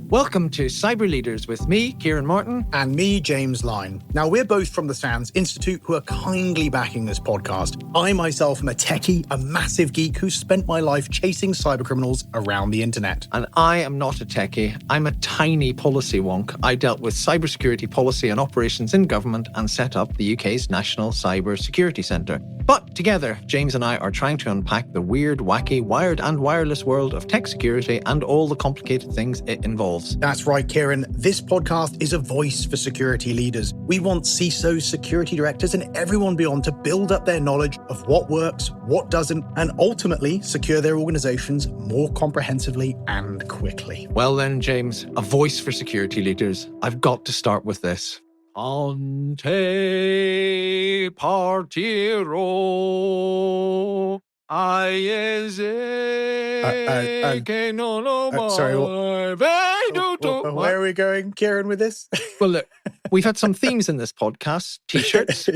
Welcome to Cyber Leaders with me, Ciaran Martin. And me, James Line. Now, we're both from the SANS Institute who are kindly backing this podcast. I myself am a techie, a massive geek who's spent my life chasing cybercriminals around the internet. And I am not a techie. I'm a tiny policy wonk. I dealt with cybersecurity policy and operations in government and set up the UK's National Cyber Security Centre. But together, James and I are trying to unpack the weird, wacky, wired and wireless world of tech security and all the complicated things it involves. That's right, Ciaran. This podcast is a voice for security leaders. We want CISOs, security directors, and everyone beyond to build up their knowledge of what works, what doesn't, and ultimately secure their organizations more comprehensively and quickly. Well then, James, a voice for security leaders. I've got to start with this. Ante partiro. Where are we going, Ciaran, with this? Well, look, we've had some themes in this podcast. T-shirts.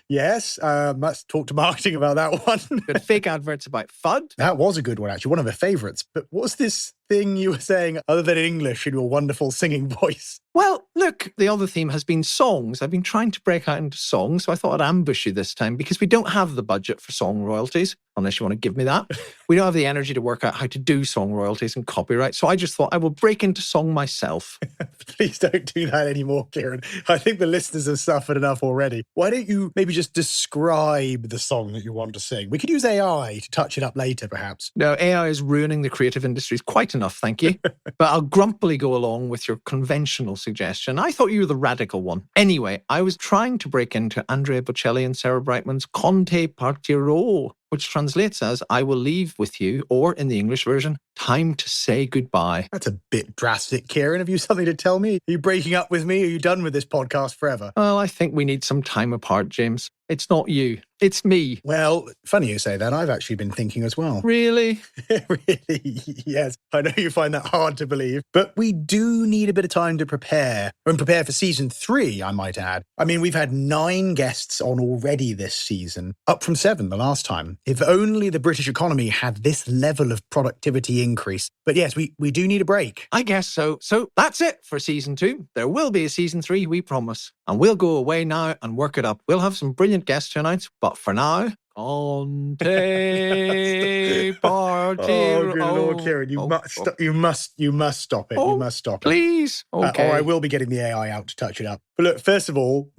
Yes, let's talk to marketing about that one. Good fake adverts about FUD. That was a good one, actually. One of my favourites. But what's this thing you were saying other than in English in your wonderful singing voice? Well, look, the other theme has been songs. I've been trying to break out into songs, so I thought I'd ambush you this time because we don't have the budget for song royalties, unless you want to give me that. We don't have the energy to work out how to do song royalties and copyright, so I just thought I will break into song myself. Please don't do that anymore, Ciaran. I think the listeners have suffered enough already. Why don't you maybe just describe the song that you want to sing? We could use AI to touch it up later, perhaps. No, AI is ruining the creative industries quite enough, thank you. But I'll grumpily go along with your conventional suggestion. I thought you were the radical one. Anyway, I was trying to break into Andrea Bocelli and Sarah Brightman's Conte Partirò, which translates as I will leave with you, or in the English version, time to say goodbye. That's a bit drastic, Ciaran. Have you something to tell me? Are you breaking up with me? Are you done with this podcast forever? Well, I think we need some time apart, James. It's not you. It's me. Well, funny you say that. I've actually been thinking as well. Really? Really? Yes. I know you find that hard to believe. But we do need a bit of time to prepare. And prepare for season 3, I might add. I mean, we've had 9 guests on already this season, up from 7 the last time. If only the British economy had this level of productivity increase. But yes, we do need a break. I guess so. So that's it for season 2. There will be a season 3, we promise. And we'll go away now and work it up. We'll have some brilliant guests to announce. But for now, Conte Party. Oh, good Lord, Ciaran, you must stop it. You must stop it. You must stop it. Please. Okay. Or I will be getting the AI out to touch it up. But look, first of all,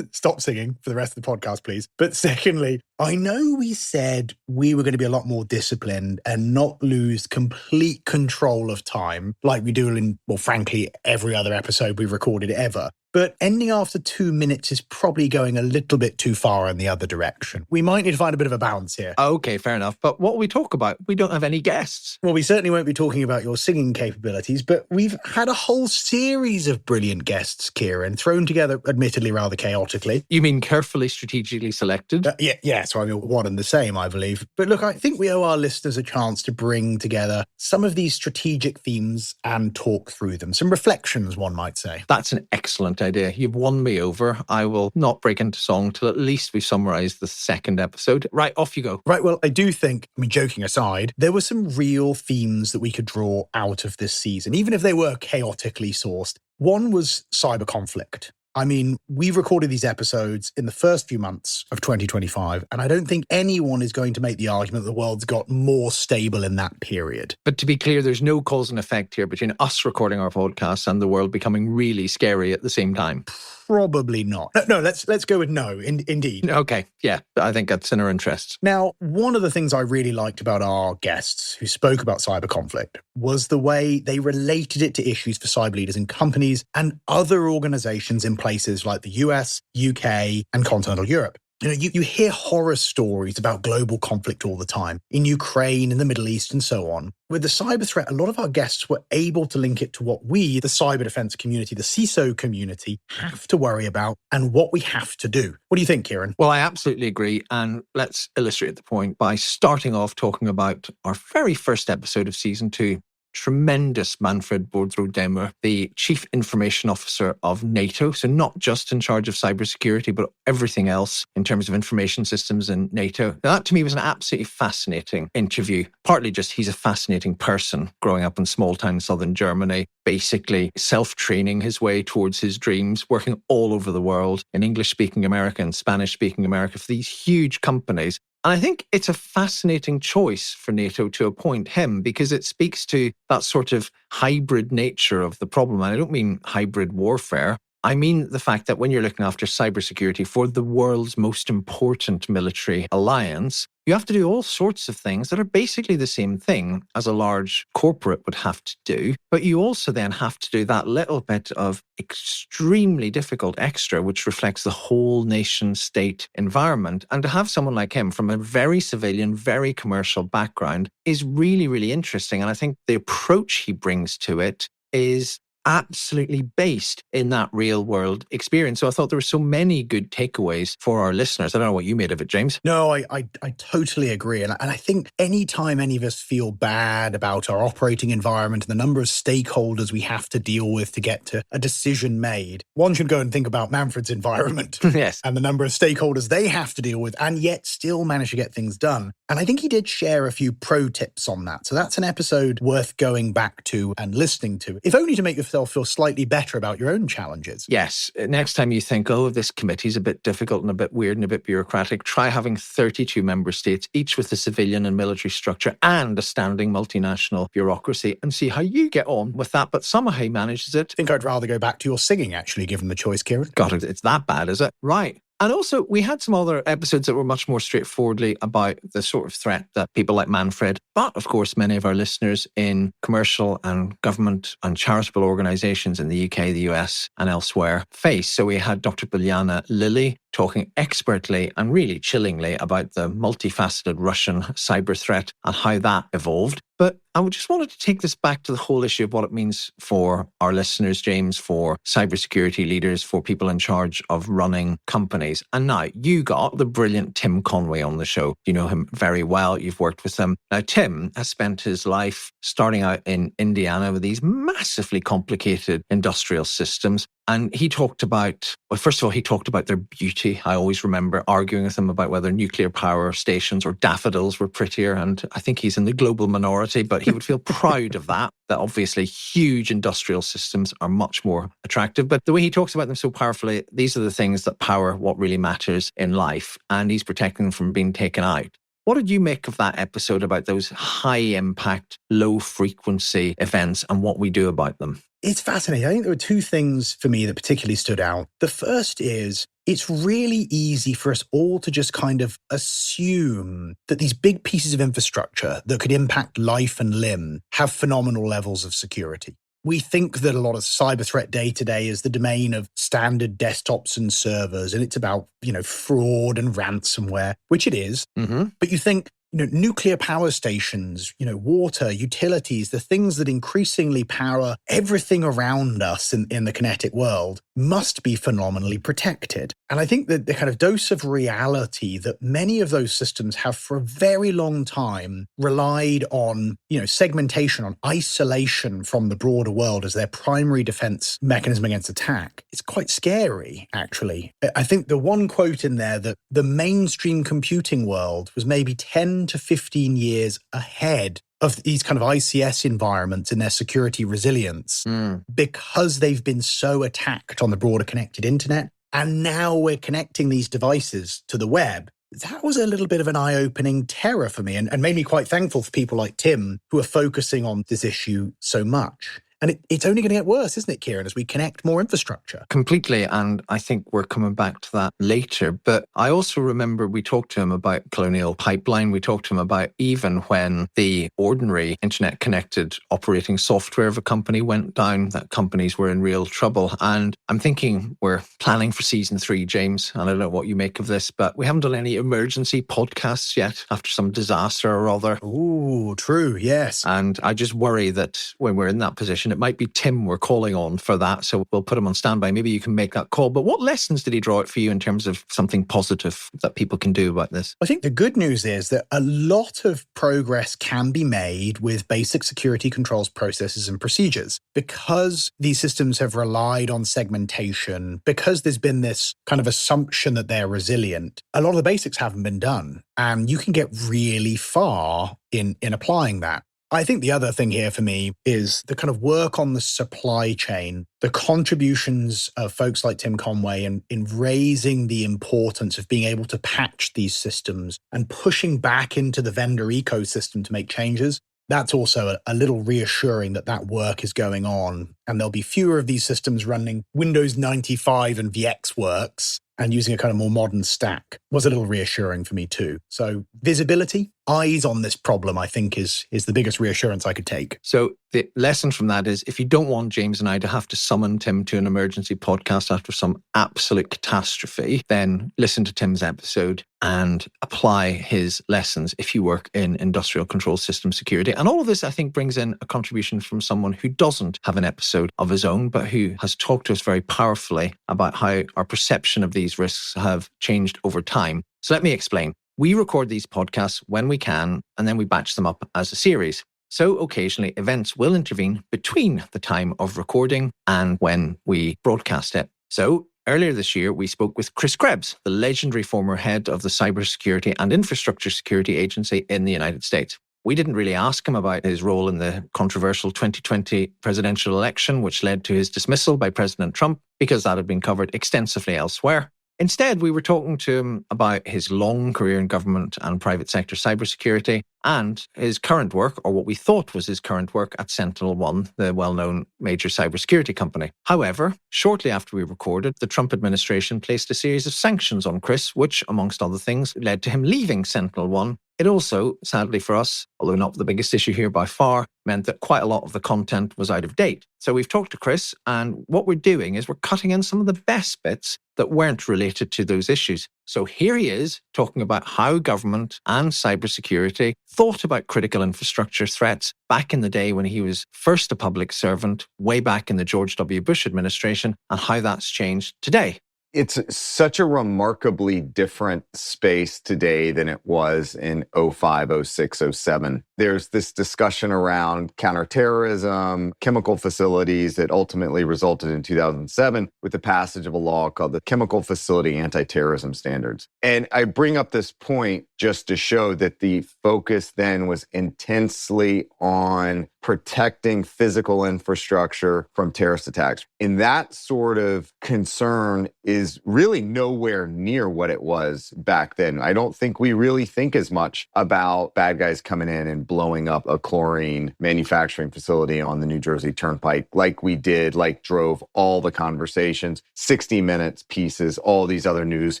stop singing for the rest of the podcast, please. But secondly, I know we said we were going to be a lot more disciplined and not lose complete control of time like we do in, well, frankly, every other episode we've recorded ever. But ending after 2 minutes is probably going a little bit too far in the other direction. We might need to find a bit of a balance here. Okay, fair enough. But what will we talk about? We don't have any guests. Well, we certainly won't be talking about your singing capabilities, but we've had a whole series of brilliant guests, Ciaran, thrown together, admittedly rather chaotically. You mean carefully strategically selected? Yeah, so I mean, one and the same, I believe. But look, I think we owe our listeners a chance to bring together some of these strategic themes and talk through them. Some reflections, one might say. That's an excellent idea. You've won me over. I will not break into song till at least we've summarised the second episode. Right, off you go. Right, well, I do think, I mean, joking aside, there were some real themes that we could draw out of this season, even if they were chaotically sourced. One was cyber conflict. I mean, we've recorded these episodes in the first few months of 2025, and I don't think anyone is going to make the argument that the world's got more stable in that period. But to be clear, there's no cause and effect here between us recording our podcasts and the world becoming really scary at the same time. Probably not. No, let's go with no, indeed. Okay, yeah, I think that's in our interests. Now, one of the things I really liked about our guests who spoke about cyber conflict was the way they related it to issues for cyber leaders in companies and other organizations in places like the US, UK, and continental Europe. You know, you hear horror stories about global conflict all the time, in Ukraine, in the Middle East, and so on. With the cyber threat, a lot of our guests were able to link it to what we, the cyber defense community, the CISO community, have to worry about and what we have to do. What do you think, Ciaran? Well, I absolutely agree. And let's illustrate the point by starting off talking about our very first episode of season 2. tremendous Manfred Bordro-Demer, the Chief Information Officer of NATO. So not just in charge of cybersecurity, but everything else in terms of information systems in NATO. Now, that to me was an absolutely fascinating interview. Partly just he's a fascinating person growing up in small town southern Germany, basically self-training his way towards his dreams, working all over the world in English-speaking America and Spanish-speaking America for these huge companies. And I think it's a fascinating choice for NATO to appoint him because it speaks to that sort of hybrid nature of the problem. And I don't mean hybrid warfare. I mean the fact that when you're looking after cybersecurity for the world's most important military alliance, you have to do all sorts of things that are basically the same thing as a large corporate would have to do. But you also then have to do that little bit of extremely difficult extra, which reflects the whole nation state environment. And to have someone like him from a very civilian, very commercial background is really, really interesting. And I think the approach he brings to it is absolutely based in that real world experience. So I thought there were so many good takeaways for our listeners. I don't know what you made of it, James. No, I totally agree. And I think anytime any of us feel bad about our operating environment and the number of stakeholders we have to deal with to get to a decision made, one should go and think about Manfred's environment. Yes. And the number of stakeholders they have to deal with and yet still manage to get things done. And I think he did share a few pro tips on that. So that's an episode worth going back to and listening to, if only to make yourself feel slightly better about your own challenges. Yes. Next time you think, oh, this committee's a bit difficult and a bit weird and a bit bureaucratic, try having 32 member states, each with a civilian and military structure and a standing multinational bureaucracy, and see how you get on with that. But somehow he manages it. I think I'd rather go back to your singing, actually, given the choice, Ciaran. God, it's that bad, is it? Right. And also, we had some other episodes that were much more straightforwardly about the sort of threat that people like Manfred, but of course, many of our listeners in commercial and government and charitable organisations in the UK, the US and elsewhere face. So we had Dr. Biljana Lilly talking expertly and really chillingly about the multifaceted Russian cyber threat and how that evolved. But I just wanted to take this back to the whole issue of what it means for our listeners, James, for cybersecurity leaders, for people in charge of running companies. And now you got the brilliant Tim Conway on the show. You know him very well. You've worked with him. Now, Tim has spent his life starting out in Indiana with these massively complicated industrial systems. And he talked about, well, first of all, he talked about their beauty. I always remember arguing with him about whether nuclear power stations or daffodils were prettier. And I think he's in the global minority, but he would feel proud of that obviously huge industrial systems are much more attractive. But the way he talks about them so powerfully, these are the things that power what really matters in life. And he's protecting them from being taken out. What did you make of that episode about those high impact, low frequency events and what we do about them? It's fascinating. I think there were two things for me that particularly stood out. The first is it's really easy for us all to just kind of assume that these big pieces of infrastructure that could impact life and limb have phenomenal levels of security. We think that a lot of cyber threat day-to-day is the domain of standard desktops and servers, and it's about, fraud and ransomware, which it is. Mm-hmm. But you think, nuclear power stations, water, utilities, the things that increasingly power everything around us in the kinetic world must be phenomenally protected. And I think that the kind of dose of reality that many of those systems have for a very long time relied on, segmentation, on isolation from the broader world as their primary defense mechanism against attack, it's quite scary, actually. I think the one quote in there that the mainstream computing world was maybe 10 to 15 years ahead of these kind of ICS environments in their security resilience because they've been so attacked on the broader connected internet. And now we're connecting these devices to the web. That was a little bit of an eye-opening terror for me and made me quite thankful for people like Tim who are focusing on this issue so much. And it's only going to get worse, isn't it, Ciaran, as we connect more infrastructure? Completely. And I think we're coming back to that later. But I also remember we talked to him about Colonial Pipeline. We talked to him about even when the ordinary internet-connected operating software of a company went down, that companies were in real trouble. And I'm thinking we're planning for season 3, James. And I don't know what you make of this, but we haven't done any emergency podcasts yet after some disaster or other. Ooh, true, yes. And I just worry that when we're in that position, it might be Tim we're calling on for that, so we'll put him on standby. Maybe you can make that call. But what lessons did he draw out for you in terms of something positive that people can do about this? I think the good news is that a lot of progress can be made with basic security controls, processes, and procedures. Because these systems have relied on segmentation, because there's been this kind of assumption that they're resilient, a lot of the basics haven't been done. And you can get really far in applying that. I think the other thing here for me is the kind of work on the supply chain, the contributions of folks like Tim Conway in raising the importance of being able to patch these systems and pushing back into the vendor ecosystem to make changes. That's also a little reassuring that work is going on, and there'll be fewer of these systems running Windows 95 and VxWorks and using a kind of more modern stack was a little reassuring for me too. So visibility, eyes on this problem, I think is the biggest reassurance I could take. So the lesson from that is if you don't want James and I to have to summon Tim to an emergency podcast after some absolute catastrophe, then listen to Tim's episode and apply his lessons if you work in industrial control system security. And all of this, I think, brings in a contribution from someone who doesn't have an episode of his own, but who has talked to us very powerfully about how our perception of these risks have changed over time. So let me explain. We record these podcasts when we can, and then we batch them up as a series. So occasionally events will intervene between the time of recording and when we broadcast it. So earlier this year, we spoke with Chris Krebs, the legendary former head of the Cybersecurity and Infrastructure Security Agency in the United States. We didn't really ask him about his role in the controversial 2020 presidential election, which led to his dismissal by President Trump, because that had been covered extensively elsewhere. Instead, we were talking to him about his long career in government and private sector cybersecurity and his current work, or what we thought was his current work, at SentinelOne, the well-known major cybersecurity company. However, shortly after we recorded, the Trump administration placed a series of sanctions on Chris, which, amongst other things, led to him leaving SentinelOne. It also, sadly for us, although not the biggest issue here by far, meant that quite a lot of the content was out of date. So we've talked to Chris, and what we're doing is we're cutting in some of the best bits that weren't related to those issues. So here he is talking about how government and cybersecurity thought about critical infrastructure threats back in the day when he was first a public servant, way back in the George W. Bush administration, and how that's changed today. It's such a remarkably different space today than it was in 05, 06, 07. There's this discussion around counterterrorism, chemical facilities that ultimately resulted in 2007 with the passage of a law called the Chemical Facility Anti-Terrorism Standards. And I bring up this point just to show that the focus then was intensely on protecting physical infrastructure from terrorist attacks. And that sort of concern is really nowhere near what it was back then. I don't think we really think as much about bad guys coming in and blowing up a chlorine manufacturing facility on the New Jersey Turnpike like we did, like drove all the conversations, 60 Minutes pieces, all these other news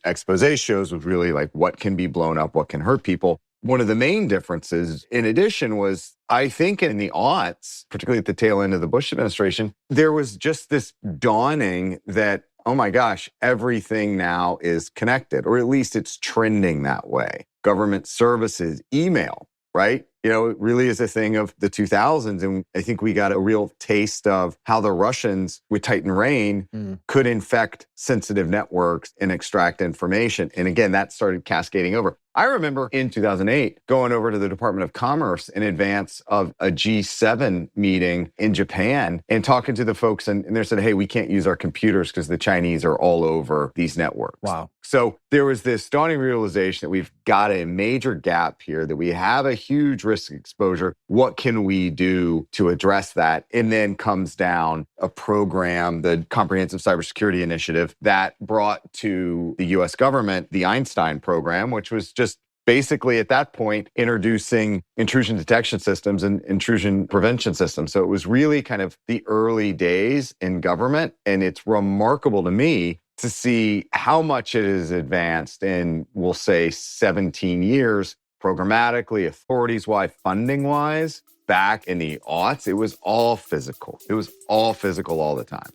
expose shows was really like what can be blown up, what can hurt people. One of the main differences, in addition, was I think in the aughts, particularly at the tail end of the Bush administration, there was just this dawning that, oh my gosh, everything now is connected, or at least it's trending that way. Government services, email, right? You know, it really is a thing of the 2000s. And I think we got a real taste of how the Russians, with Titan Rain, could infect sensitive networks and extract information. And again, that started cascading over. I remember in 2008 going over to the Department of Commerce in advance of a G7 meeting in Japan and talking to the folks, and they said, hey, we can't use our computers because the Chinese are all over these networks. Wow. So there was this dawning realization that we've got a major gap here, that we have a huge risk exposure. What can we do to address that? And then comes down a program, the Comprehensive Cybersecurity Initiative, that brought to the US government the Einstein program, which was just basically at that point introducing intrusion detection systems and intrusion prevention systems. So it was really kind of the early days in government. And it's remarkable to me to see how much it has advanced in, we'll say, 17 years, programmatically, authorities-wise, funding-wise. Back in the aughts, it was all physical. It was all physical all the time.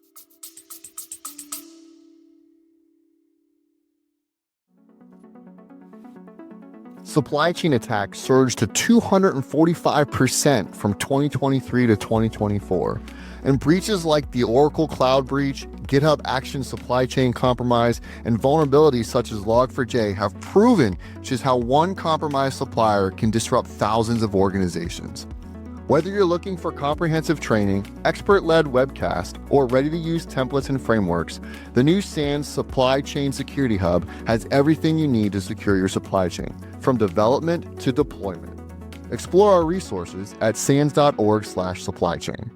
supply chain attacks surged to 245% from 2023 to 2024. And breaches like the Oracle Cloud breach, GitHub Actions supply chain compromise, and vulnerabilities such as Log4j have proven just how one compromised supplier can disrupt thousands of organizations. Whether you're looking for comprehensive training, expert-led webcast, or ready-to-use templates and frameworks, the new SANS Supply Chain Security Hub has everything you need to secure your supply chain, from development to deployment. Explore our resources at sans.org/supplychain.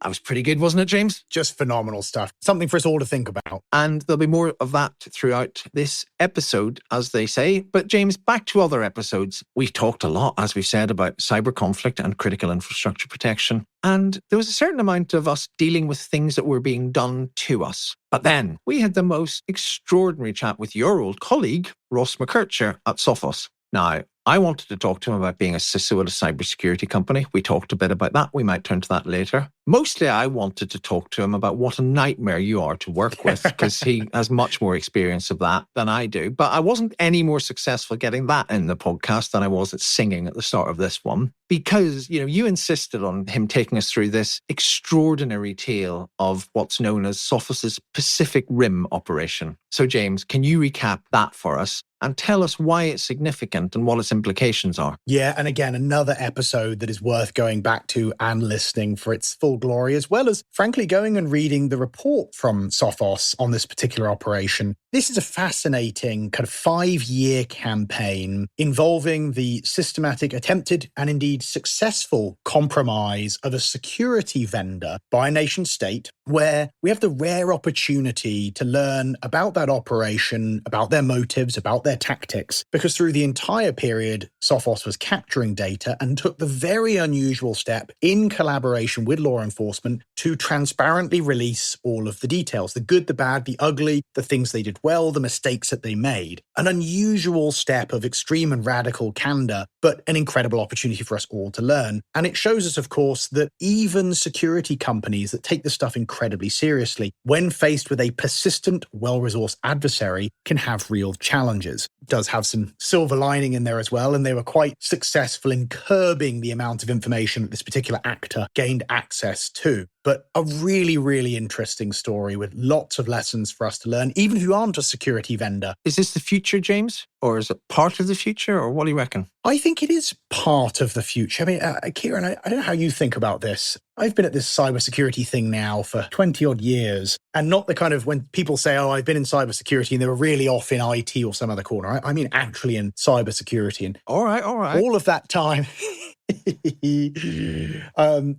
That was pretty good, wasn't it, James? Just phenomenal stuff. Something for us all to think about. And there'll be more of that throughout this episode, as they say. But James, back to other episodes. We've talked a lot, as we've said, about cyber conflict and critical infrastructure protection. And there was a certain amount of us dealing with things that were being done to us. But then we had the most extraordinary chat with your old colleague, Ross McKercher at Sophos. Now, I wanted to talk to him about being a CISO at a cybersecurity company. We talked a bit about that. We might turn to that later. Mostly, I wanted to talk to him about what a nightmare you are to work with, because he has much more experience of that than I do. But I wasn't any more successful getting that in the podcast than I was at singing at the start of this one, because, you insisted on him taking us through this extraordinary tale of what's known as Sophos' Pacific Rim operation. So, James, can you recap that for us and tell us why it's significant and what its implications are? Yeah, and again, another episode that is worth going back to and listening for its full glory, as well as, frankly, going and reading the report from Sophos on this particular operation. This is a fascinating kind of 5-year campaign involving the systematic, attempted, and indeed successful compromise of a security vendor by a nation state, where we have the rare opportunity to learn about that operation, about their motives, about their tactics, because through the entire period, Sophos was capturing data and took the very unusual step in collaboration with law enforcement to transparently release all of the details, the good, the bad, the ugly, the things they did well, the mistakes that they made. An unusual step of extreme and radical candor, but an incredible opportunity for us all to learn. And it shows us, of course, that even security companies that take this stuff incredibly seriously, when faced with a persistent, well-resourced adversary, can have real challenges. It does have some silver lining in there as well, and they were quite successful in curbing the amount of information that this particular actor gained access to. But a really, really interesting story with lots of lessons for us to learn, even if you aren't a security vendor. Is this the future, James? Or is it part of the future? Or what do you reckon? I think it is part of the future. I mean, Ciaran, I don't know how you think about this. I've been at this cybersecurity thing now for 20 odd years, and not the kind of when people say, oh, I've been in cybersecurity and they were really off in IT or some other corner. I mean, actually in cybersecurity. And all right. All of that time...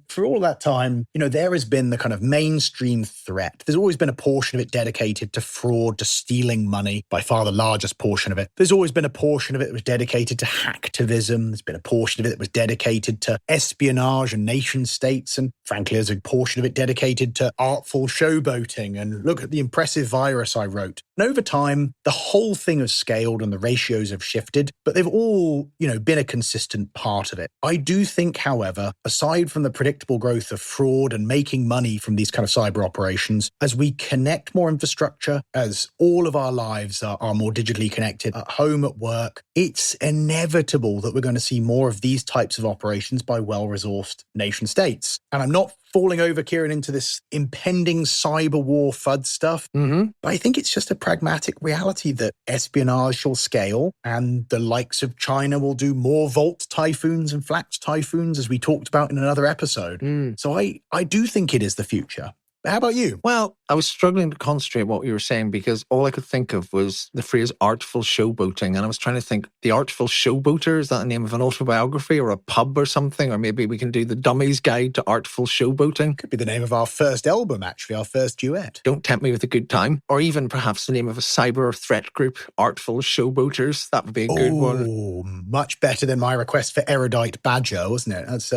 for all that time, there has been the kind of mainstream threat. There's always been a portion of it dedicated to fraud, to stealing money, by far the largest portion of it. There's always been a portion of it that was dedicated to hacktivism. There's been a portion of it that was dedicated to espionage and nation states. And frankly, there's a portion of it dedicated to artful showboating. And look at the impressive virus I wrote. And over time, the whole thing has scaled and the ratios have shifted, but they've all, been a consistent part of it. I do think, however, aside from the predictable growth of fraud and making money from these kind of cyber operations, as we connect more infrastructure, as all of our lives are more digitally connected, at home, at work, it's inevitable that we're going to see more of these types of operations by well-resourced nation states. And I'm not falling over, Ciaran, into this impending cyber war FUD stuff. Mm-hmm. But I think it's just a pragmatic reality that espionage will scale and the likes of China will do more Volt typhoons and Flax typhoons, as we talked about in another episode. So I do think it is the future. How about you? Well, I was struggling to concentrate what you were saying because all I could think of was the phrase artful showboating. And I was trying to think, the artful showboater, is that the name of an autobiography or a pub or something? Or maybe we can do the Dummy's Guide to Artful Showboating. Could be the name of our first album, actually, our first duet. Don't tempt me with a good time. Or even perhaps the name of a cyber threat group, Artful Showboaters. That would be a good one. Oh, much better than my request for Erudite Badger, wasn't it? That's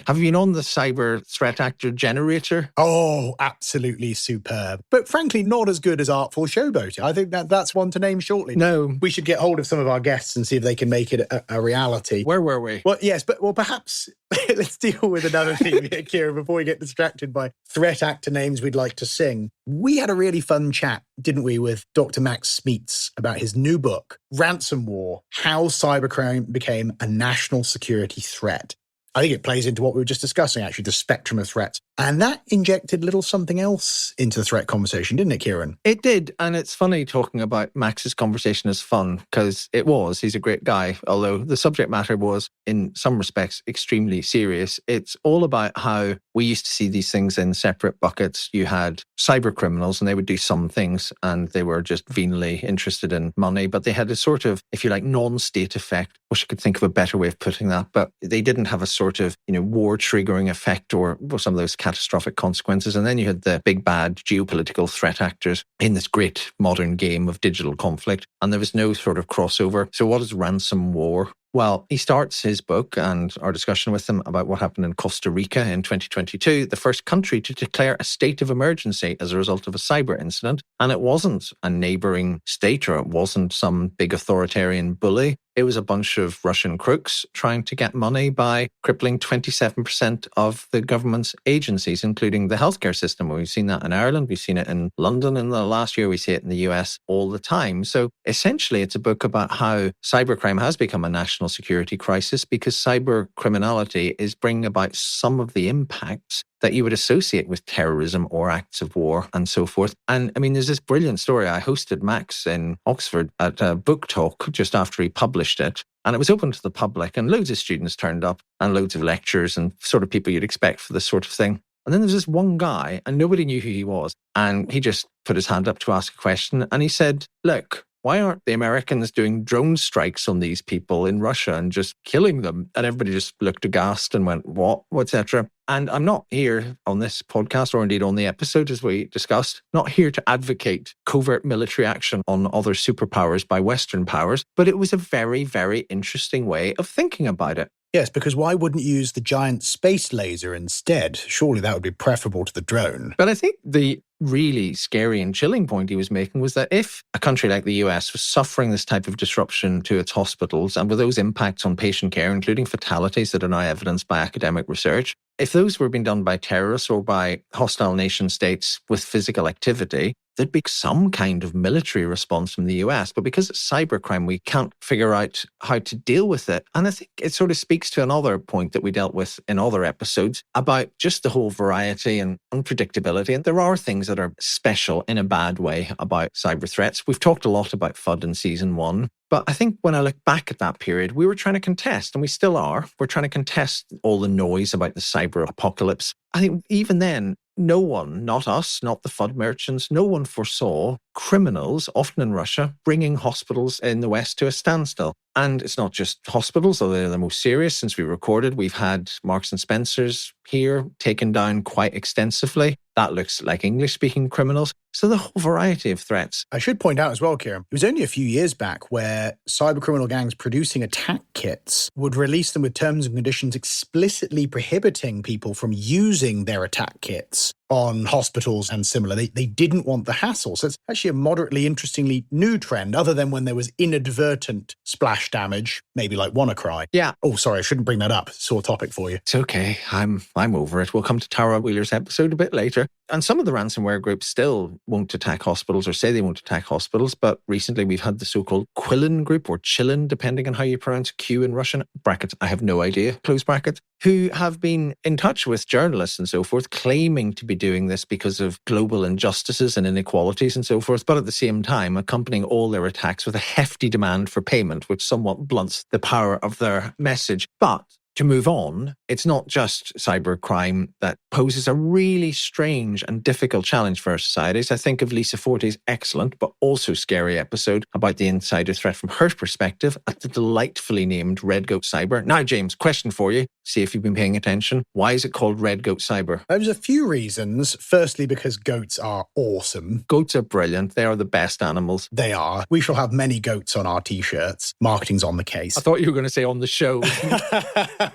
Have you been on the cyber threat actor generator? Oh, absolutely superb. But frankly, not as good as Artful Showboating. I think that's one to name shortly. No. We should get hold of some of our guests and see if they can make it a reality. Where were we? Well, yes, but perhaps let's deal with another theme here, Ciaran, before we get distracted by threat actor names we'd like to sing. We had a really fun chat, didn't we, with Dr. Max Smeets about his new book, Ransom War: How Cybercrime Became a National Security Threat. I think it plays into what we were just discussing, actually, the spectrum of threats. And that injected a little something else into the threat conversation, didn't it, Ciaran? It did. And it's funny talking about Max's conversation as fun, because it was. He's a great guy, although the subject matter was, in some respects, extremely serious. It's all about how we used to see these things in separate buckets. You had cyber criminals, and they would do some things, and they were just venally interested in money. But they had a sort of, if you like, non-state effect. Wish I could think of a better way of putting that. But they didn't have a sort of, war-triggering effect or some of those catastrophic consequences. And then you had the big bad geopolitical threat actors in this great modern game of digital conflict. And there was no sort of crossover. So what is ransom war? Well, he starts his book and our discussion with him about what happened in Costa Rica in 2022, the first country to declare a state of emergency as a result of a cyber incident. And it wasn't a neighboring state, or it wasn't some big authoritarian bully. It was a bunch of Russian crooks trying to get money by crippling 27% of the government's agencies, including the healthcare system. We've seen that in Ireland. We've seen it in London in the last year. We see it in the US all the time. So essentially, it's a book about how cybercrime has become a national security crisis, because cyber criminality is bringing about some of the impacts that you would associate with terrorism or acts of war and so forth. And I mean, there's this brilliant story. I hosted Max in Oxford at a book talk just after he published it. And it was open to the public, and loads of students turned up and loads of lecturers and sort of people you'd expect for this sort of thing. And then there was this one guy, and nobody knew who he was. And he just put his hand up to ask a question. And he said, look, why aren't the Americans doing drone strikes on these people in Russia and just killing them? And everybody just looked aghast and went, what, etc. And I'm not here on this podcast, or indeed on the episode, as we discussed, not here to advocate covert military action on other superpowers by Western powers, but it was a very, very interesting way of thinking about it. Yes, because why wouldn't you use the giant space laser instead? Surely that would be preferable to the drone. But I think the really scary and chilling point he was making was that if a country like the US was suffering this type of disruption to its hospitals, and with those impacts on patient care, including fatalities that are now evidenced by academic research, if those were being done by terrorists or by hostile nation states with physical activity, there'd be some kind of military response from the US. But because it's cybercrime, we can't figure out how to deal with it. And I think it sort of speaks to another point that we dealt with in other episodes about just the whole variety and unpredictability. And there are things that are special in a bad way about cyber threats. We've talked a lot about FUD in season 1. But I think when I look back at that period, we were trying to contest, and we still are. We're trying to contest all the noise about the cyber apocalypse. I think even then, no one, not us, not the FUD merchants, no one foresaw criminals, often in Russia, bringing hospitals in the West to a standstill. And it's not just hospitals, although they're the most serious. Since we recorded, we've had Marks and Spencer's here taken down quite extensively. That looks like English-speaking criminals. So the whole variety of threats. I should point out as well, Ciaran, it was only a few years back where cybercriminal gangs producing attack kits would release them with terms and conditions explicitly prohibiting people from using their attack kits on hospitals and similar. They didn't want the hassle. So it's actually a moderately interestingly new trend, other than when there was inadvertent splash damage, maybe like WannaCry. Yeah. Oh, sorry, I shouldn't bring that up. Sore topic for you. It's okay. I'm over it. We'll come to Tara Wheeler's episode a bit later. And some of the ransomware groups still won't attack hospitals, or say they won't attack hospitals. But recently we've had the so-called Quillin group, or Chillin, depending on how you pronounce Q in Russian, brackets, I have no idea, close brackets, who have been in touch with journalists and so forth, claiming to be doing this because of global injustices and inequalities and so forth, but at the same time accompanying all their attacks with a hefty demand for payment, which somewhat blunts the power of their message. But to move on, it's not just cybercrime that poses a really strange and difficult challenge for our societies. I think of Lisa Forte's excellent but also scary episode about the insider threat from her perspective at the delightfully named Red Goat Cyber. Now, James, question for you. See if you've been paying attention. Why is it called Red Goat Cyber? There's a few reasons. Firstly, because goats are awesome. Goats are brilliant. They are the best animals. They are. We shall have many goats on our t-shirts. Marketing's on the case. I thought you were going to say on the show.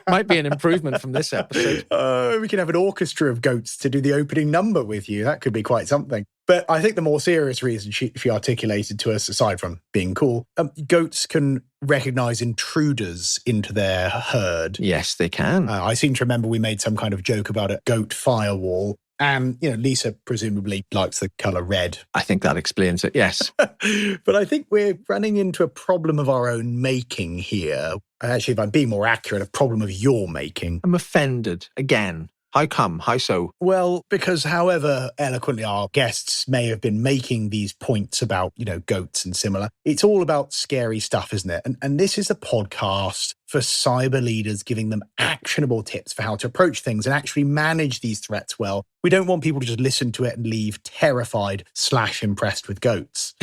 Might be an improvement from this episode. We can have an orchestra of goats to do the opening number with you. That could be quite something. But I think the more serious reason she articulated to us, aside from being cool, goats can recognize intruders into their herd. Yes, they can. I seem to remember we made some kind of joke about a goat firewall. And, Lisa presumably likes the colour red. I think that explains it, yes. But I think we're running into a problem of our own making here. Actually, if I'm being more accurate, a problem of your making. I'm offended again. How come? How so? Well, because however eloquently our guests may have been making these points about, goats and similar, it's all about scary stuff, isn't it? And this is a podcast for cyber leaders, giving them actionable tips for how to approach things and actually manage these threats well. We don't want people to just listen to it and leave terrified/impressed with goats.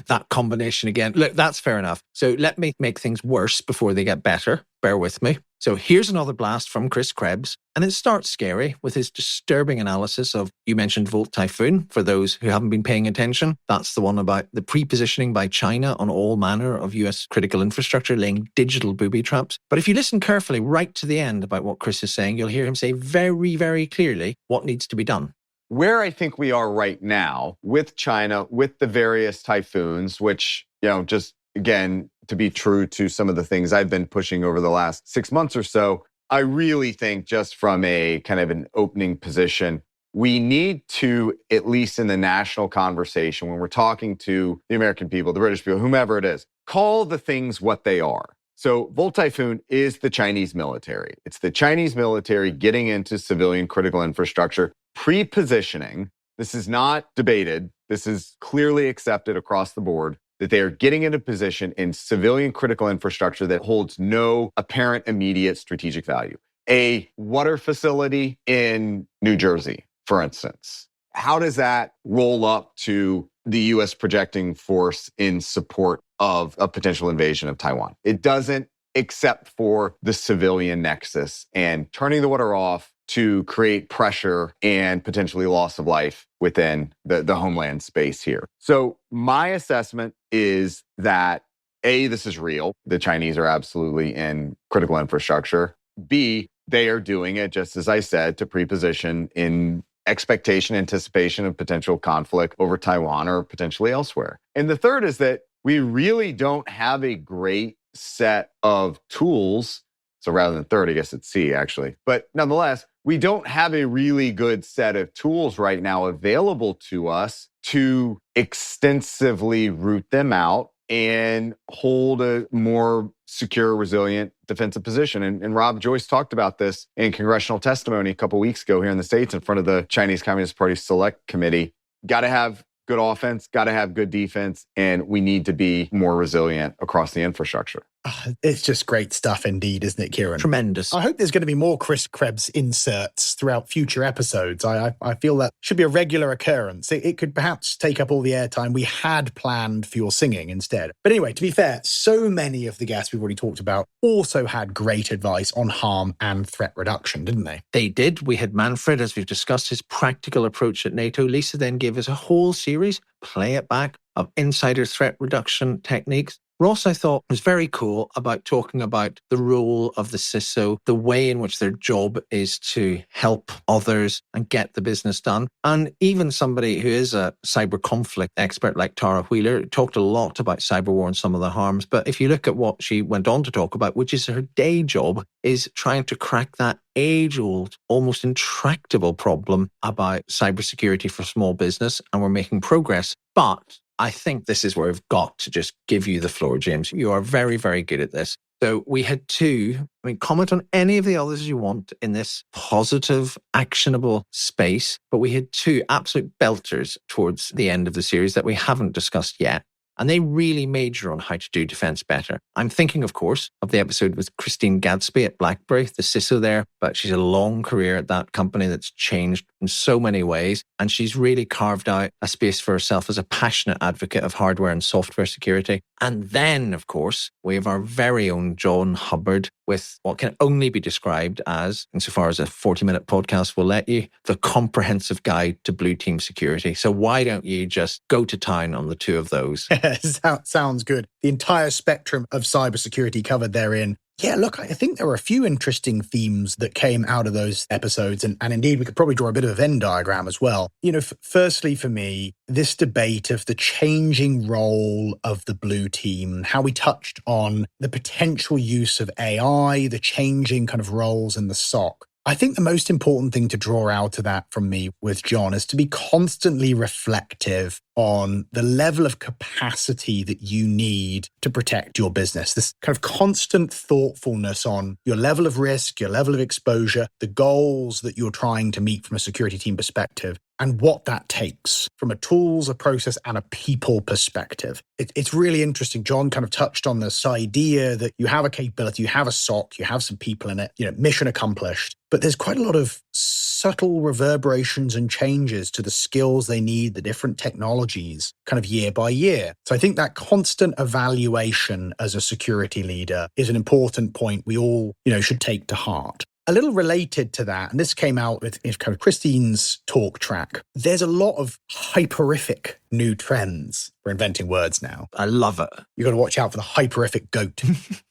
That combination again. Look, that's fair enough. So let me make things worse before they get better. Bear with me. So here's another blast from Chris Krebs. And it starts scary with his disturbing analysis of, you mentioned Volt Typhoon, for those who haven't been paying attention. That's the one about the pre-positioning by China on all manner of US critical infrastructure, laying digital booby traps. But if you listen carefully right to the end about what Chris is saying, you'll hear him say very, very clearly what needs to be done. Where I think we are right now with China, with the various typhoons, which, just again, to be true to some of the things I've been pushing over the last 6 months or so, I really think just from a kind of an opening position, we need to, at least in the national conversation, when we're talking to the American people, the British people, whomever it is, call the things what they are. So Volt Typhoon is the Chinese military. It's the Chinese military getting into civilian critical infrastructure, pre-positioning. This is not debated. This is clearly accepted across the board that they are getting into position in civilian critical infrastructure that holds no apparent immediate strategic value. A water facility in New Jersey, for instance. How does that roll up to the U.S. projecting force in support of a potential invasion of Taiwan? It doesn't, except for the civilian nexus and turning the water off to create pressure and potentially loss of life within the homeland space here. So my assessment is that A, this is real. The Chinese are absolutely in critical infrastructure. B, they are doing it, just as I said, to pre-position in expectation, anticipation of potential conflict over Taiwan or potentially elsewhere. And the third is that we really don't have a great set of tools. So rather than third, I guess it's C actually. But nonetheless, we don't have a really good set of tools right now available to us to extensively root them out and hold a more secure, resilient defensive position. And Rob Joyce talked about this in congressional testimony a couple weeks ago here in the States in front of the Chinese Communist Party Select Committee. Got to have good offense, got to have good defense, and we need to be more resilient across the infrastructure. It's just great stuff indeed, isn't it, Ciaran? Tremendous. I hope there's going to be more Chris Krebs inserts throughout future episodes. I feel that should be a regular occurrence. It could perhaps take up all the airtime we had planned for your singing instead. But anyway, to be fair, so many of the guests we've already talked about also had great advice on harm and threat reduction, didn't they? They did. We had Manfred, as we've discussed, his practical approach at NATO. Lisa then gave us a whole series, play it back, of insider threat reduction techniques. Ross, I thought, was very cool about talking about the role of the CISO, the way in which their job is to help others and get the business done. And even somebody who is a cyber conflict expert like Tara Wheeler talked a lot about cyber war and some of the harms. But if you look at what she went on to talk about, which is her day job, is trying to crack that age-old, almost intractable problem about cybersecurity for small business. And we're making progress. But I think this is where we've got to just give you the floor, James. You are very, very good at this. So we had two, comment on any of the others you want in this positive, actionable space, but we had two absolute belters towards the end of the series that we haven't discussed yet. And they really major on how to do defense better. I'm thinking, of course, of the episode with Christine Gadsby at BlackBerry, the CISO there, but she's a long career at that company that's changed in so many ways. And she's really carved out a space for herself as a passionate advocate of hardware and software security. And then, of course, we have our very own John Hubbard with what can only be described as, insofar as a 40-minute podcast will let you, the comprehensive guide to blue team security. So why don't you just go to town on the two of those? Sounds good. The entire spectrum of cybersecurity covered therein. Yeah, look, I think there were a few interesting themes that came out of those episodes. And indeed, we could probably draw a bit of a Venn diagram as well. Firstly, for me, this debate of the changing role of the blue team, how we touched on the potential use of AI, the changing kind of roles in the SOC. I think the most important thing to draw out of that from me with John is to be constantly reflective on the level of capacity that you need to protect your business. This kind of constant thoughtfulness on your level of risk, your level of exposure, the goals that you're trying to meet from a security team perspective, and what that takes from a tools, a process, and a people perspective. It's really interesting. John kind of touched on this idea that you have a capability, you have a SOC, you have some people in it, mission accomplished. But there's quite a lot of subtle reverberations and changes to the skills they need, the different technologies, kind of year by year. So I think that constant evaluation as a security leader is an important point we all, should take to heart. A little related to that, and this came out with kind of Christine's talk track, there's a lot of hyperific new trends. We're inventing words now. I love it. You've got to watch out for the hyperific goat.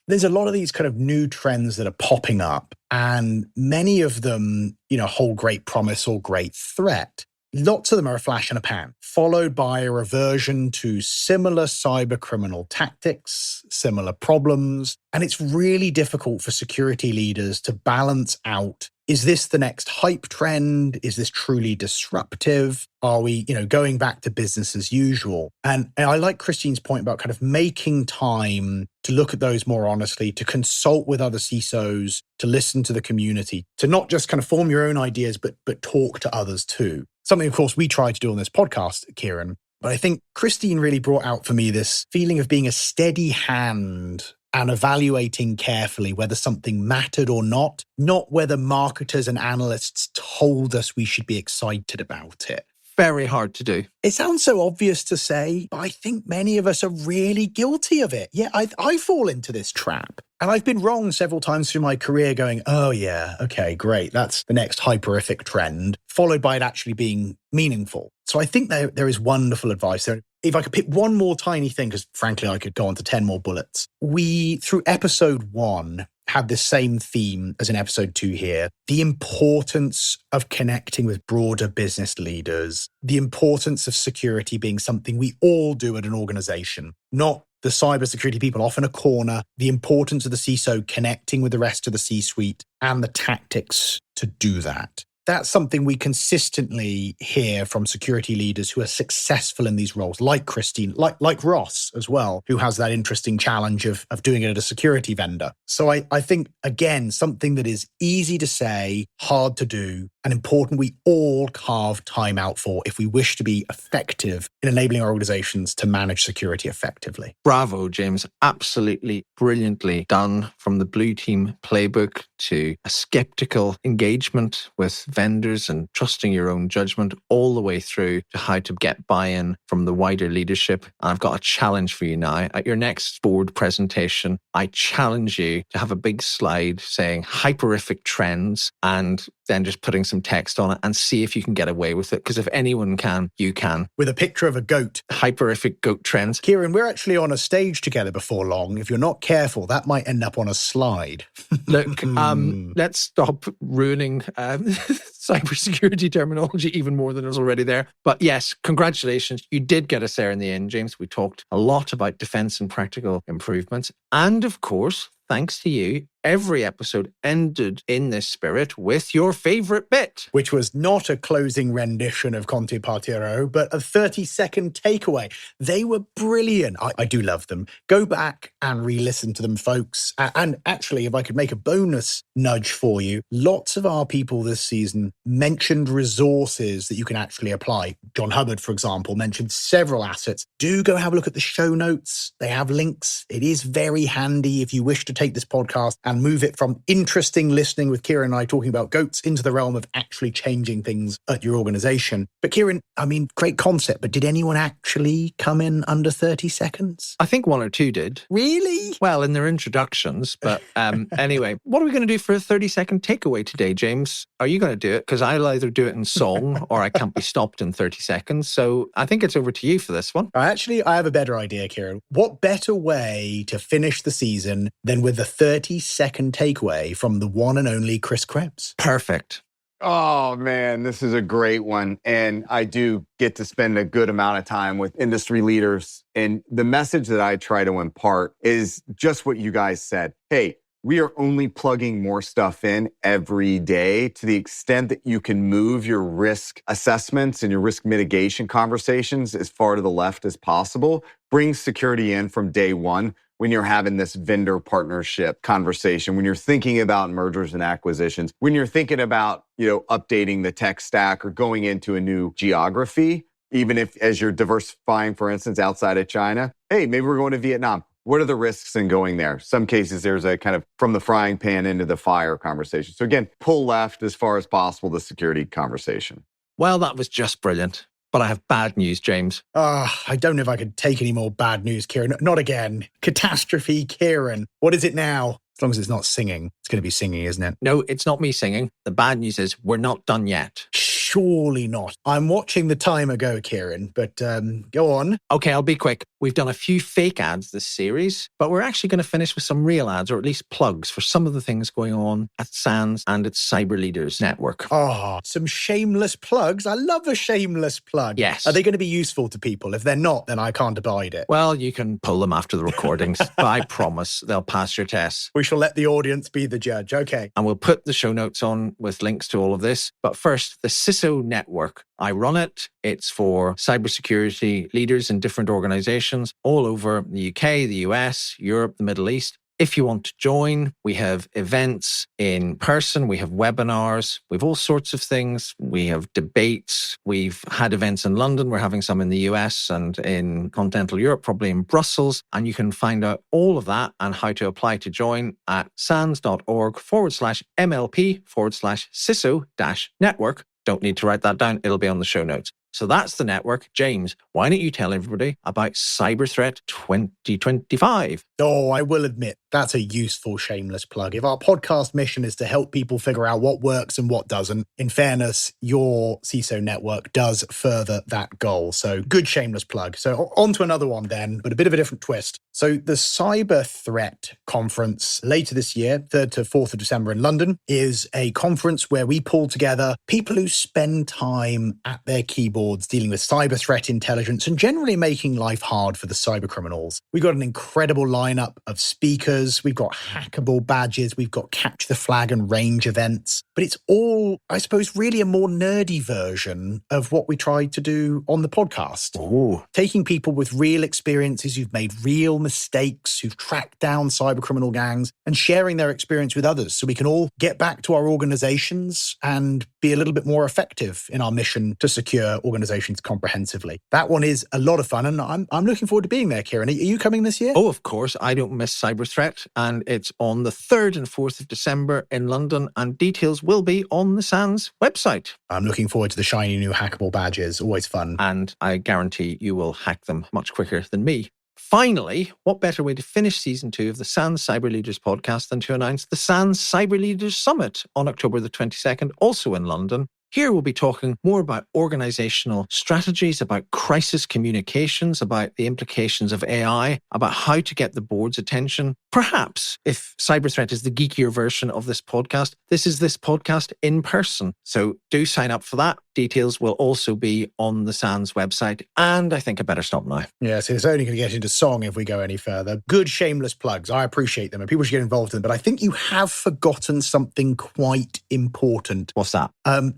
There's a lot of these kind of new trends that are popping up, and many of them, hold great promise or great threat. Lots of them are a flash in a pan, followed by a reversion to similar cyber criminal tactics, similar problems. And it's really difficult for security leaders to balance out, is this the next hype trend? Is this truly disruptive? Are we, going back to business as usual? And I like Christine's point about kind of making time to look at those more honestly, to consult with other CISOs, to listen to the community, to not just kind of form your own ideas, but talk to others too. Something, of course, we try to do on this podcast, Ciaran. But I think Christine really brought out for me this feeling of being a steady hand and evaluating carefully whether something mattered or not whether marketers and analysts told us we should be excited about it. Very hard to do. It sounds so obvious to say, but I think many of us are really guilty of it. Yeah, I fall into this trap. And I've been wrong several times through my career going, oh yeah, okay, great. That's the next hyperific trend, followed by it actually being meaningful. So I think there is wonderful advice there. If I could pick one more tiny thing, because frankly, I could go on to 10 more bullets. We, through episode 1, had this same theme as in episode 2 here, the importance of connecting with broader business leaders, the importance of security being something we all do at an organization, not the cybersecurity people off in a corner, the importance of the CISO connecting with the rest of the C-suite, and the tactics to do that. That's something we consistently hear from security leaders who are successful in these roles, like Christine, like Ross as well, who has that interesting challenge of doing it at a security vendor. So I think, again, something that is easy to say, hard to do, and important we all carve time out for if we wish to be effective in enabling our organizations to manage security effectively. Bravo, James. Absolutely brilliantly done, from the Blue Team playbook to a skeptical engagement with vendors and trusting your own judgment, all the way through to how to get buy-in from the wider leadership. And I've got a challenge for you now. At your next board presentation, I challenge you to have a big slide saying hyperific trends and then just putting some text on it and see if you can get away with it. Because if anyone can, you can. With a picture of a goat. Hyperific goat trends. Ciaran, we're actually on a stage together before long. If you're not careful, that might end up on a slide. Look, let's stop ruining cybersecurity terminology even more than is already there. But yes, congratulations. You did get us there in the end, James. We talked a lot about defense and practical improvements. And of course, thanks to you, every episode ended in this spirit with your favorite bit. Which was not a closing rendition of Conte Partiro, but a 30-second takeaway. They were brilliant. I do love them. Go back and re-listen to them, folks. And actually, if I could make a bonus nudge for you, lots of our people this season mentioned resources that you can actually apply. John Hubbard, for example, mentioned several assets. Do go have a look at the show notes. They have links. It is very handy if you wish to take this podcast and move it from interesting listening with Ciaran and I talking about goats into the realm of actually changing things at your organization. But Ciaran, great concept, but did anyone actually come in under 30 seconds? I think one or two did. Really? Well, in their introductions. But anyway, what are we going to do for a 30-second takeaway today, James? Are you going to do it? because I'll either do it in song or I can't be stopped in 30 seconds. So I think it's over to you for this one. Actually, I have a better idea, Ciaran. What better way to finish the season than with a 30-second takeaway from the one and only Chris Krebs? Perfect. Oh, man, this is a great one. And I do get to spend a good amount of time with industry leaders. And the message that I try to impart is just what you guys said. Hey, we are only plugging more stuff in every day to the extent that you can move your risk assessments and your risk mitigation conversations as far to the left as possible. Bring security in from day one when you're having this vendor partnership conversation, when you're thinking about mergers and acquisitions, when you're thinking about, updating the tech stack or going into a new geography, even if as you're diversifying, for instance, outside of China, hey, maybe we're going to Vietnam. What are the risks in going there? Some cases, there's a kind of from the frying pan into the fire conversation. So again, pull left as far as possible the security conversation. Well, that was just brilliant. But I have bad news, James. I don't know if I could take any more bad news, Ciaran. Not again. Catastrophe, Ciaran. What is it now? As long as it's not singing. It's going to be singing, isn't it? No, it's not me singing. The bad news is we're not done yet. Surely not. I'm watching the timer go, Ciaran, but go on. Okay, I'll be quick. We've done a few fake ads this series, but we're actually going to finish with some real ads, or at least plugs for some of the things going on at SANS and its Cyber Leaders Network. Oh, some shameless plugs. I love a shameless plug. Yes. Are they going to be useful to people? If they're not, then I can't abide it. Well, you can pull them after the recordings, but I promise they'll pass your tests. We shall let the audience be the judge. Okay. And we'll put the show notes on with links to all of this. But first, the CISO Network. I run it. It's for cybersecurity leaders in different organizations all over the UK, the US, Europe, the Middle East. If you want to join, we have events in person, we have webinars, we have all sorts of things. We have debates. We've had events in London. We're having some in the US and in continental Europe, probably in Brussels. And you can find out all of that and how to apply to join at sans.org/MLP/CISO-network. Don't need to write that down. It'll be on the show notes. So that's the network. James, why don't you tell everybody about Cyber Threat 2025? Oh, I will admit, that's a useful shameless plug. If our podcast mission is to help people figure out what works and what doesn't, in fairness, your CISO network does further that goal. So good shameless plug. So on to another one then, but a bit of a different twist. So the Cyber Threat Conference later this year, 3rd to 4th of December in London, is a conference where we pull together people who spend time at their keyboards dealing with cyber threat intelligence and generally making life hard for the cyber criminals. We've got an incredible lineup of speakers. We've got hackable badges. We've got catch the flag and range events. But it's all, I suppose, really a more nerdy version of what we tried to do on the podcast. Oh, Taking people with real experiences who've made real mistakes, who've tracked down cyber criminal gangs, and sharing their experience with others so we can all get back to our organizations and be a little bit more effective in our mission to secure organizations comprehensively. That one is a lot of fun, and I'm looking forward to being there, Ciaran. Are you coming this year? Oh, of course. I don't miss Cyber Threat, and it's on the 3rd and 4th of December in London, and details will be on the SANS website. I'm looking forward to the shiny new hackable badges. Always fun. And I guarantee you will hack them much quicker than me. Finally, what better way to finish season 2 of the SANS Cyber Leaders podcast than to announce the SANS Cyber Leaders Summit on October the 22nd, also in London. Here we'll be talking more about organizational strategies, about crisis communications, about the implications of AI, about how to get the board's attention. Perhaps, if Cyber Threat is the geekier version of this podcast, this is this podcast in person. So do sign up for that. Details will also be on the SANS website. And I think I better stop now. Yes, it's only going to get into song if we go any further. Good shameless plugs. I appreciate them and people should get involved in them. But I think you have forgotten something quite important. What's that?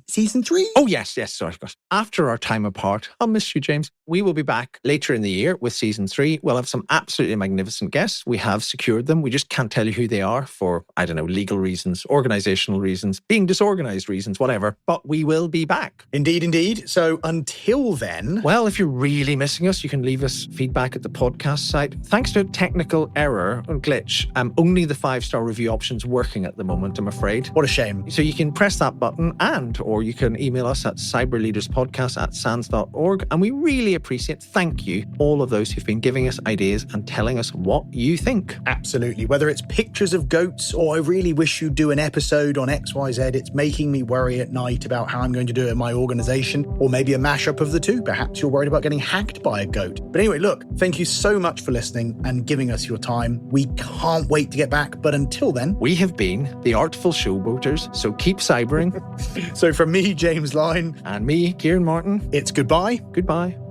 Season 3? Oh, yes, sorry, of course. After our time apart, I'll miss you, James. We will be back later in the year with season 3. We'll have some absolutely magnificent guests. We have secured them. We just can't tell you who they are for, I don't know, legal reasons, organizational reasons, being disorganized reasons, whatever. But we will be back. Indeed, indeed. So until then... Well, if you're really missing us, you can leave us feedback at the podcast site. Thanks to a technical error or glitch, only the 5-star review option's working at the moment, I'm afraid. What a shame. So you can press that button or you can email us at cyberleaderspodcast@sans.org. And we really appreciate, thank you, all of those who've been giving us ideas and telling us what you think. Absolutely. Whether it's pictures of goats or I really wish you'd do an episode on XYZ, it's making me worry at night about how I'm going to do it in my organization, or maybe a mashup of the two. Perhaps you're worried about getting hacked by a goat. But anyway, look, thank you so much for listening and giving us your time. We can't wait to get back. But until then, we have been the Artful Showboaters, so keep cybering. So from me, James Line. And me, Ciaran Martin. It's goodbye. Goodbye.